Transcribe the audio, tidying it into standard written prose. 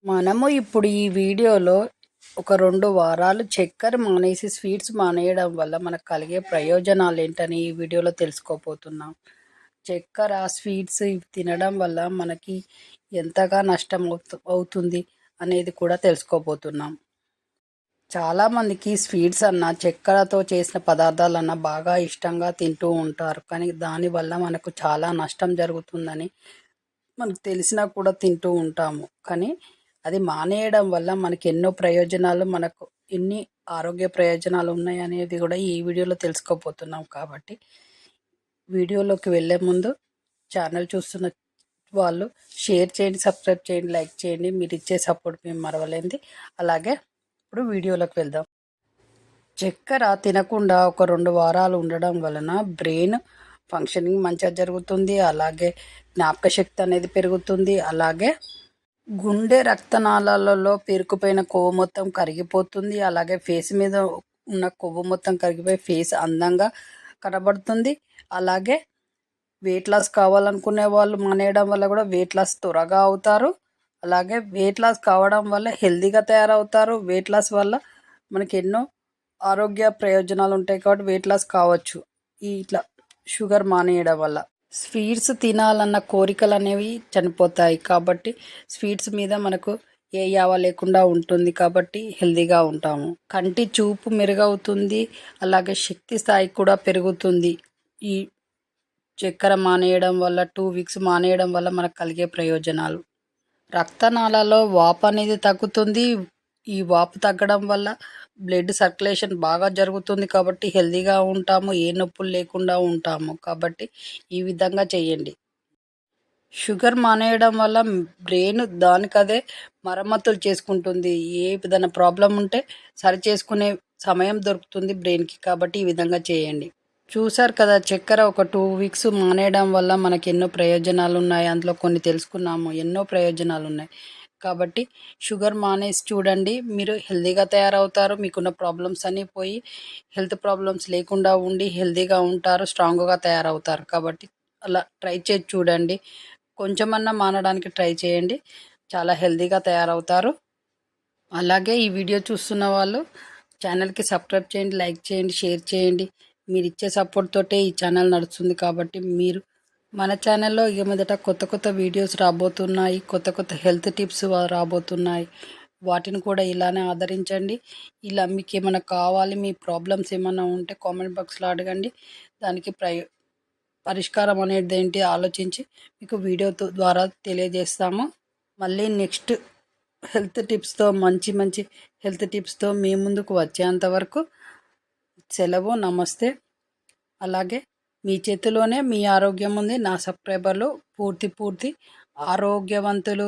మనము ఇప్పుడు ఈ వీడియోలో ఒక 2 వారాలు చక్కెర మానేసి స్వీట్స్ మానేయడం వల్ల మనకు కలిగే ప్రయోజనాలు ఏంటని ఈ వీడియోలో తెలుసుకోబోతున్నాం. చక్కెర, స్వీట్స్ ఇవి తినడం వల్ల మనకి ఎంతగా నష్టం అవుతుంది అనేది కూడా తెలుసుకోబోతున్నాం. చాలామందికి స్వీట్స్ అన్నా చక్కెరతో చేసిన పదార్థాలన్నా బాగా ఇష్టంగా తింటూ ఉంటారు. కానీ దానివల్ల మనకు చాలా నష్టం జరుగుతుందని మనకు తెలిసినా కూడా తింటూ ఉంటాము. కానీ అది మానేయడం వల్ల మనకి ఎన్నో ప్రయోజనాలు, మనకు ఎన్ని ఆరోగ్య ప్రయోజనాలు ఉన్నాయనేది కూడా ఈ వీడియోలో తెలుసుకోబోతున్నాం. కాబట్టి వీడియోలోకి వెళ్ళే ముందు ఛానల్ చూస్తున్న వాళ్ళు షేర్ చేయండి, సబ్స్క్రైబ్ చేయండి, లైక్ చేయండి. మీరు ఇచ్చే సపోర్ట్ మేము మరవలేంది. అలాగే ఇప్పుడు వీడియోలోకి వెళ్దాం. చక్కెర తినకుండా ఒక 2 వారాలు ఉండడం వలన బ్రెయిన్ ఫంక్షనింగ్ మంచిగా జరుగుతుంది. అలాగే జ్ఞాపక శక్తి అనేది పెరుగుతుంది. అలాగే గుండె రక్తనాళాలలో పేరుకుపోయిన కొవ్వు మొత్తం కరిగిపోతుంది. అలాగే ఫేస్ మీద ఉన్న కొవ్వు మొత్తం కరిగిపోయి ఫేస్ అందంగా కనబడుతుంది. అలాగే వెయిట్ లాస్ కావాలనుకునే వాళ్ళు మానేయడం వల్ల కూడా వెయిట్ లాస్ త్వరగా అవుతారు. అలాగే వెయిట్ లాస్ కావడం వల్ల హెల్తీగా తయారవుతారు. వెయిట్ లాస్ వల్ల మనకి ఎన్నో ఆరోగ్య ప్రయోజనాలు ఉంటాయి కాబట్టి వెయిట్ లాస్ కావచ్చు ఇట్లా షుగర్ మానేయడం వల్ల. స్వీట్స్ తినాలన్న కోరికలు అనేవి చనిపోతాయి కాబట్టి స్వీట్స్ మీద మనకు ఏ యావ లేకుండా ఉంటుంది కాబట్టి హెల్తీగా ఉంటాము. కంటి చూపు మెరుగవుతుంది. అలాగే శక్తి స్థాయి కూడా పెరుగుతుంది. ఈ చక్కెర మానేయడం వల్ల 2 వీక్స్ మానేయడం వల్ల మనకు కలిగే ప్రయోజనాలు: రక్తనాళాల్లో వాపు అనేది తగ్గుతుంది. ఈ వాపు తగ్గడం వల్ల బ్లడ్ సర్క్యులేషన్ బాగా జరుగుతుంది కాబట్టి హెల్తీగా ఉంటాము. ఏ నొప్పులు లేకుండా ఉంటాము. కాబట్టి ఈ విధంగా చేయండి. షుగర్ మానేయడం వల్ల బ్రెయిన్ దానికదే మరమ్మతులు చేసుకుంటుంది. ఏదైనా ప్రాబ్లం ఉంటే సరి చేసుకునే సమయం దొరుకుతుంది బ్రెయిన్కి. కాబట్టి ఈ విధంగా చేయండి. చూసారు కదా, చక్కెర ఒక 2 వీక్స్ మానేయడం వల్ల మనకి ఎన్నో ప్రయోజనాలు ఉన్నాయి. అందులో కొన్ని తెలుసుకున్నాము. ఎన్నో ప్రయోజనాలు ఉన్నాయి. కాబట్టి షుగర్ మానేసి చూడండి. మీరు హెల్తీగా తయారవుతారు. మీకున్న ప్రాబ్లమ్స్ అన్నీ పోయి హెల్త్ ప్రాబ్లమ్స్ లేకుండా ఉండి హెల్తీగా ఉంటారు, స్ట్రాంగ్గా తయారవుతారు. కాబట్టి అలా ట్రై చేసి చూడండి. కొంచెమన్నా మానడానికి ట్రై చేయండి. చాలా హెల్తీగా తయారవుతారు. అలాగే ఈ వీడియో చూస్తున్న వాళ్ళు ఛానల్కి సబ్స్క్రైబ్ చేయండి, లైక్ చేయండి, షేర్ చేయండి. మీరు ఇచ్చే సపోర్ట్ తోటే ఈ ఛానల్ నడుస్తుంది. కాబట్టి మీరు మన ఛానల్లో ఇక మీదట కొత్త కొత్త వీడియోస్ రాబోతున్నాయి. కొత్త కొత్త హెల్త్ టిప్స్ రాబోతున్నాయి. వాటిని కూడా ఇలానే ఆదరించండి. ఇలా మీకు ఏమైనా కావాలి, మీ ప్రాబ్లమ్స్ ఏమైనా ఉంటే కామెంట్ బాక్స్లో అడగండి. దానికి పరిష్కారం అనేది ఏంటి ఆలోచించి మీకు వీడియో ద్వారా తెలియజేస్తాము. మళ్ళీ నెక్స్ట్ హెల్త్ టిప్స్తో మంచి మంచి హెల్త్ టిప్స్తో మీ ముందుకు వచ్చేంత వరకు సెలవు. నమస్తే. అలాగే మీ చేతిలోనే మీ ఆరోగ్యం ఉంది. నా సబ్స్క్రైబర్లు పూర్తి ఆరోగ్యవంతులు.